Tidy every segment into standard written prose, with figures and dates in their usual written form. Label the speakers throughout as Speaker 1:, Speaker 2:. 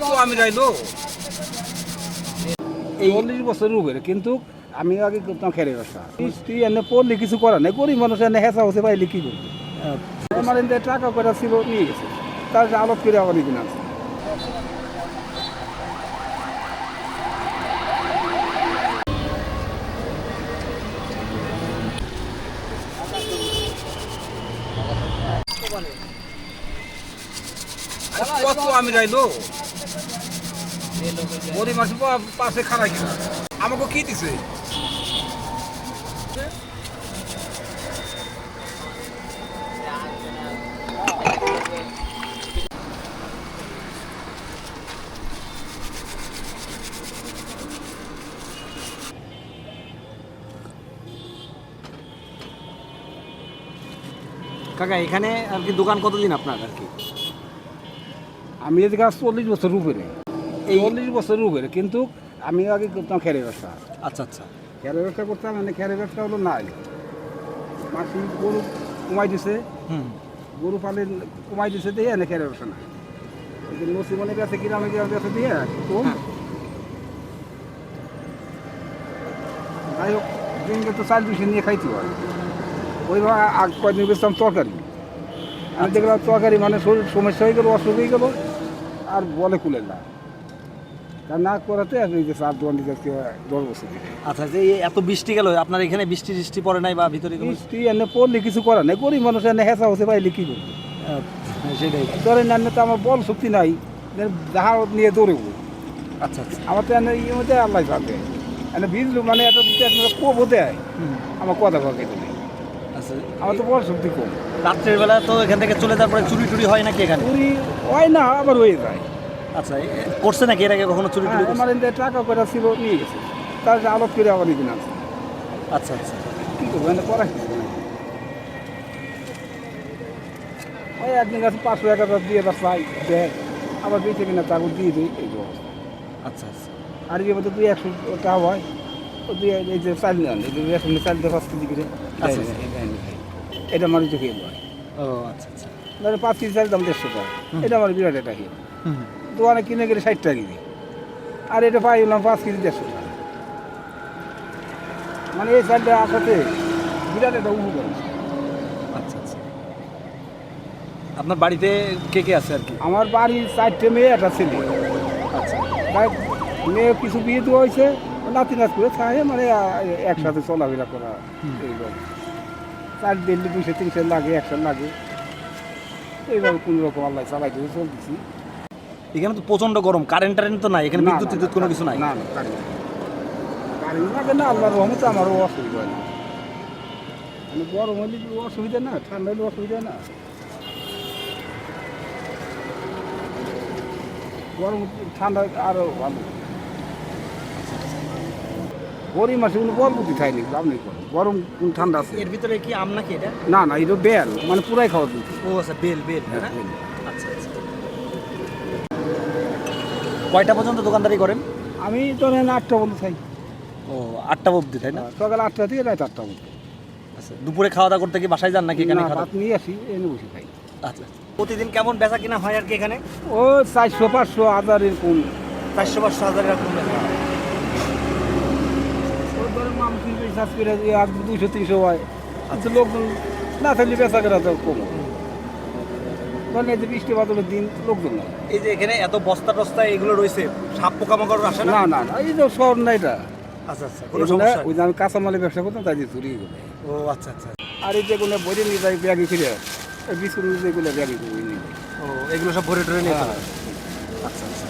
Speaker 1: কত আমি রাইলো 40 বছর উপরে, কিন্তু আমি আগে করতাম খেলে ব্যবসা। মিষ্টি এনে পড়লে কিছু করার নেই, গরিব মানুষ এনে হেঁচা হচ্ছে পাইলে কি করবে। আমার এনে টাকা কটা ছিল নিয়ে গেছে, তার আলোক করে আবার কিনা আছে। কত আমি রাইলো গরিব মানুষ পাশে খারাপ কিনা আমাকে কি দিছে।
Speaker 2: কাকা এখানে আর কি দোকান কতদিন আপনার আর কি?
Speaker 1: আমি এদিকে 40 বছর উপরে, 40 বছর উপরে, কিন্তু আমি আগে করতাম খেলে ব্যবসা।
Speaker 2: আচ্ছা আচ্ছা।
Speaker 1: খেলে ব্যবসা করতাম, মানে খেলে ব্যবসা হলো নাই মাসি গরু কমাই দিছে, গরু পালে কমাই দিছে দিয়ে এনে খেলে ব্যবসা নাই। নসিমনে গেছে গ্রামে গ্রামে গেছে দিয়ে কম। যাই হোক দিনকে তো 4 নিয়ে খাইতে হয়। ওইভাবে আগ কয়েকদিন বেচতাম তরকারি, আমি দেখলাম তরকারি মানে শরীর সমস্যা হয়ে গেলো, অসুখ হয়ে গেলো, আর বলে কুলের না তার না করাতে এই যে 4 দোকান দিতে 10 বছর দিকে।
Speaker 2: আচ্ছা, যে এত বৃষ্টি গেল আপনার এখানে, বৃষ্টি টিষ্টি পড়ে নাই বা ভিতরে কোনো?
Speaker 1: মিষ্টি এনে পড়লে কিছু করার নেই, গরিব মানুষ এনে হেঁচা হচ্ছে পাইলে কি করবে।
Speaker 2: সেটাই।
Speaker 1: ধরেন এনে তো আমার বল শক্তি নাই, যাহা নিয়ে দৌড়েবো।
Speaker 2: আচ্ছা আচ্ছা।
Speaker 1: আমার তো এনে ইয়ে মধ্যে আল্লাহ পাবে, এনে ভিজলু মানে এটা যদি কোপ দেয় আমার কথা ভাবে নেই।
Speaker 2: আচ্ছা,
Speaker 1: আমার তো বল শক্তি কম।
Speaker 2: রাত্রের বেলা তো এখান থেকে চলে যাওয়ার পরে চুরি টুরি হয় নাকি এখানে?
Speaker 1: চুরি হয় না, আবার হয়ে যায়।
Speaker 2: আচ্ছা, করছে নাকি এর আগে কখনো চুরি টুরি?
Speaker 1: আমার এনে টাকা কটা ছিল নিয়ে গেছে, তার আলোক করে আবার কিনা আছে।
Speaker 2: আচ্ছা আচ্ছা।
Speaker 1: কী করবো এনে করা কিছু নাই। ওই একদিন কাছে 500-1000 দিয়ে বা চাই দেয়, আবার বেঁচে কিনা তারপর দিয়ে দিই, এই অবস্থা।
Speaker 2: আচ্ছা আচ্ছা।
Speaker 1: আর যে মধ্যে 200 টাকা হয়, ও দিয়ে এই যে চাল নেন, এই যে রেশনে চাল দিয়ে 5 কেজি করে
Speaker 2: আচ্ছা।
Speaker 1: এটা আমার চোখে হয়।
Speaker 2: ও আচ্ছা আচ্ছা।
Speaker 1: ধরো 5 কেজি চাল দাম 150 টাকা, এটা আমার বিরাট একটা হিট। দোকানে কিনে গেলে 60 টাকা দিই, আর এটা পাই হলাম 5 কেজি 150 টাকা। মানে এই চালটা আসাতে বিরাট একটা উপকার আছে।
Speaker 2: আচ্ছা আচ্ছা। আপনার বাড়িতে কে কে আছে আর কি?
Speaker 1: আমার বাড়ির 4টে মেয়ে, একটা ছেলে।
Speaker 2: আচ্ছা।
Speaker 1: তাই মেয়ে কিছু বিয়ে দেওয়া হয়েছে, নাতি নাচ করে থাকে, মানে একসাথে চলাফেরা করা এইভাবে। চার ডেলি 200-300 লাগে, 100 লাগে, এইভাবে কোনো রকম আল্লাহ চালাই দিয়ে চলতেছি।
Speaker 2: এখানে তো প্রচন্ড গরম, কারেন্ট টারেন্ট তো নাই এখানে,
Speaker 1: না,
Speaker 2: বিদ্যুৎ টিদ্যুৎ কোনো কিছু নাই?
Speaker 1: না না, কারেন্ট লাগে না, আল্লাহর রহমতে আমারও অসুবিধা হয় না। মানে গরম হলে অসুবিধা না, ঠান্ডা হলে অসুবিধা না। গরম ঠান্ডা আরও ভালো। গরিব মাসে কোনো বল বুদ্ধি খায়নি, লাভ নেই। গরম ঠান্ডা আছে।
Speaker 2: এর ভিতরে কি আম নাকি এটা?
Speaker 1: না না, এটা বেল, মানে পুরাই খাওয়া দিচ্ছে।
Speaker 2: ও আচ্ছা, বেল বেল। আচ্ছা আচ্ছা। কয়টা পর্যন্ত দোকানদারি করেন?
Speaker 1: আমি ধরেন 8টা পর্যন্ত খাই।
Speaker 2: ও 8টা অবধি, তাই না?
Speaker 1: সকাল 8টা থেকে রাত 8টা পর্যন্ত।
Speaker 2: আচ্ছা, দুপুরে খাওয়া দাওয়া করতে কি বাসায় যান নাকি এখানে
Speaker 1: না,
Speaker 2: খাওয়া?
Speaker 1: ভাত নিয়ে আসি, এনে বসে খাই।
Speaker 2: আচ্ছা। প্রতিদিন কেমন বেচা কিনা হয় আর কি এখানে?
Speaker 1: ও 400-500 1000 এরকম।
Speaker 2: 400-500 হাজার এরকম বেচা হয়।
Speaker 1: ওই ধরেন মানুষ রিচার্জ করে 200-300 হয়, কিন্তু লোকজন না থাকলে বেচা কেনা তো কম। ধরেন এই যে বৃষ্টি বাদলের দিন লোকজন না।
Speaker 2: এই যে এখানে এত বস্তা টস্তা এগুলো রয়েছে, সাপ পোকামাকড় আসে না?
Speaker 1: না না না, এই যে শহর না এটা।
Speaker 2: আচ্ছা আচ্ছা, কোনো
Speaker 1: এগুলা
Speaker 2: সমস্যা?
Speaker 1: ওই যে আমি কাঁচামালের ব্যবসা করতাম, তাই দিয়ে চুরি গেলো।
Speaker 2: ও আচ্ছা আচ্ছা।
Speaker 1: আর এই যেগুলো বইরে নিয়ে যাই ব্যাগে ফিরে, এই বিস্কুট যেগুলো ব্যাগে করে নিয়ে যাই।
Speaker 2: ও এগুলো সব ভরে টরে নিয়ে চলে
Speaker 1: হ্যাঁ।
Speaker 2: আসে। আচ্ছা আচ্ছা।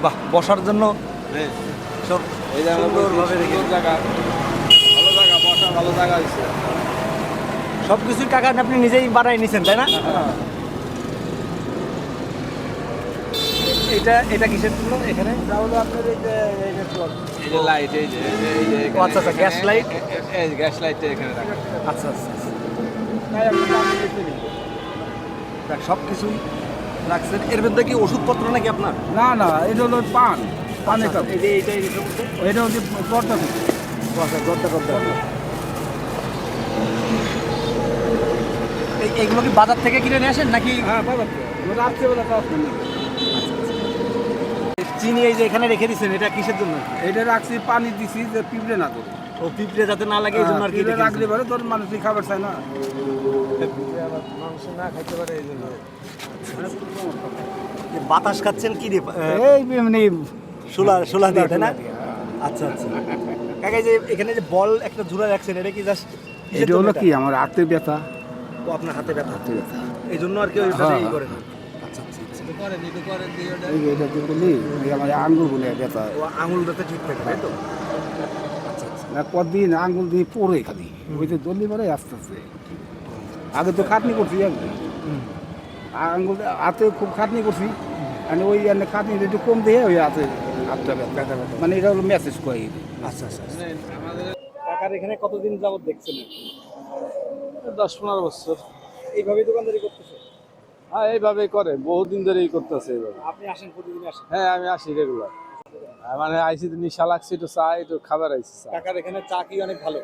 Speaker 2: বাহ, বসার জন্য সব
Speaker 1: এই যে আমরা
Speaker 2: সুন্দরভাবে রেখে
Speaker 1: জায়গা, ভালো জায়গা, বসা ভালো জায়গা হয়েছে।
Speaker 2: সব কিছুই টাকা আপনি নিজেই বানাই নিছেন, তাই না? এটা এটা কিসের জন্য এখানে?
Speaker 1: তাহলে আপনার এই যে
Speaker 3: এই যে লাইট, এই যে
Speaker 2: ও আচ্ছা আচ্ছা, গ্যাস লাইট।
Speaker 3: এই গ্যাস লাইটটা এখানে রাখা।
Speaker 2: আচ্ছা আচ্ছা আচ্ছা।
Speaker 1: তাই আপনি দাম দিয়ে চলে যাবেন।
Speaker 2: দেখ, সব কিছুই রাখছেন। এর মধ্যে কি ওষুধপত্র নাকি আপনার?
Speaker 1: না না, এটা হলো পানের কাপ।
Speaker 2: এই যে এইটা এই সমস্ত
Speaker 1: এটা হচ্ছে পর্দা কুচি।
Speaker 2: গদ্দা গদ্দা। এইগুলো কি বাজার থেকে কিনে নিয়ে আসেন নাকি?
Speaker 1: হ্যাঁ, বাজার থেকে। রাত্রেবেলা তাও শুনি।
Speaker 2: চিনি এই যে এখানে রেখে দিচ্ছেন, এটা কিসের জন্য?
Speaker 1: এটা রাখছি পানি দিছি যে পিঁপড়ে না করে।
Speaker 2: ও পিঁপড়ে যাতে না লাগে এই জন্য আর কি
Speaker 1: পিঁপড়ে
Speaker 2: রেখে
Speaker 1: রাখলে
Speaker 2: দিয়েছেন।
Speaker 1: পরে তোর মানুষই খাবার চায় না।
Speaker 2: যে বাতাস খাচ্ছেন কি দিয়ে?
Speaker 1: এই এমনি
Speaker 2: শোলা দিয়ে, তাই না?
Speaker 1: শোলা দিয়ে,
Speaker 2: আচ্ছা আচ্ছা। কাকা, এই যে এখানে যে বল একটা জোড়া রাখছেন, এটা কি জাস্ট
Speaker 1: এটা হলো কি আমার হাতে ব্যথা।
Speaker 2: ও আপনার হাতে ব্যথা,
Speaker 1: হাতে ব্যথা।
Speaker 2: এই জন্য আর কি ওইটা
Speaker 1: হ্যাঁ।
Speaker 2: ই করেন। আচ্ছা আচ্ছা আচ্ছা।
Speaker 1: এই যে এটা যে বলি এই আমার আঙ্গুল বলে ব্যথা।
Speaker 2: ও আঙুল যাতে ঠিক থাকে, তাই তো? আচ্ছা আচ্ছা।
Speaker 1: না কদিন আঙ্গুল দিয়ে পড়ে খালি ওই যে দলি পরে আস্তে আস্তে। আগে তো খাটনি করছি আগে, আঙ্গুল হাতে খুব খাটনি করছি, মানে ওই খাটনি একটু কম দিয়ে ওই হাতটা ব্যথা। মানে এটা হলো মেসেজ করে।
Speaker 2: আচ্ছা আচ্ছা। কাকার এখানে কতদিন যাবত দেখছেন?
Speaker 3: 10-15 বছর।
Speaker 2: এইভাবেই দোকানদারি করতেছে?
Speaker 3: হ্যাঁ, এইভাবেই করে, বহুদিন ধরেই করতেছে এইভাবে।
Speaker 2: আপনি আসেন, প্রতিদিন আসেন?
Speaker 3: হ্যাঁ, আমি আসি রেগুলার। মানে আইসি তো নিশা লাগছে, একটু চা, একটু খাবার আইসি চা।
Speaker 2: কাকার এখানে চা কি অনেক ভালো?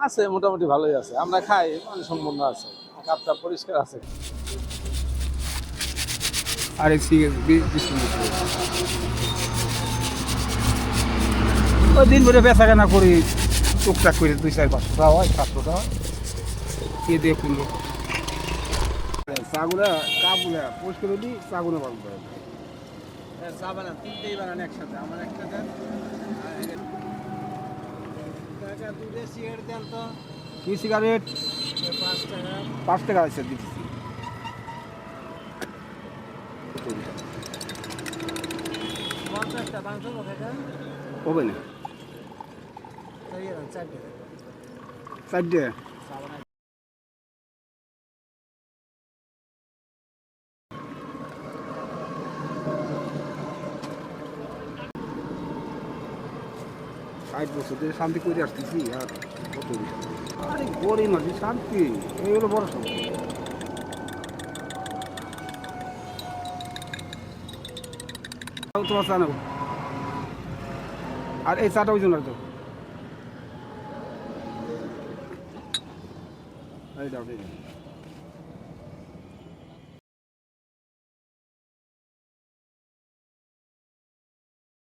Speaker 3: আছে, মোটামুটি ভালোই আছে। আমরা খাই, মানে সম্পূর্ণ আছে, কাপটা পরিষ্কার আছে।
Speaker 1: আর এই ওই দিন ভরে বেচা কেনা করি টুকটাক করে 200-500 টাকা হয়, 700 টাকা কে দিয়ে কিনবো। চাগুলা কাপগুলা পরিষ্কার দিই, চাগুলো ভালো করে।
Speaker 3: চা বানান, তিনটেই বানান একসাথে, আমার একটা দেন। কাকা, দুধে সিগারেট দেন তো।
Speaker 1: কি সিগারেট?
Speaker 3: 5 টাকা।
Speaker 1: 5 টাকা আছে দিচ্ছি।
Speaker 3: 50টা মাংস কাকা।
Speaker 1: হবে না
Speaker 3: তাই আর 4 টাকা।
Speaker 1: 4
Speaker 3: চা বানাই।
Speaker 1: ষাট বছর ধরে শান্তি করে আসতেছি আর কত আরে গরিব মাঝে শান্তি এই হলো বড় শান্তি। তোমার চা নেব আর এই চাটা ওই জন্য তো এই দাও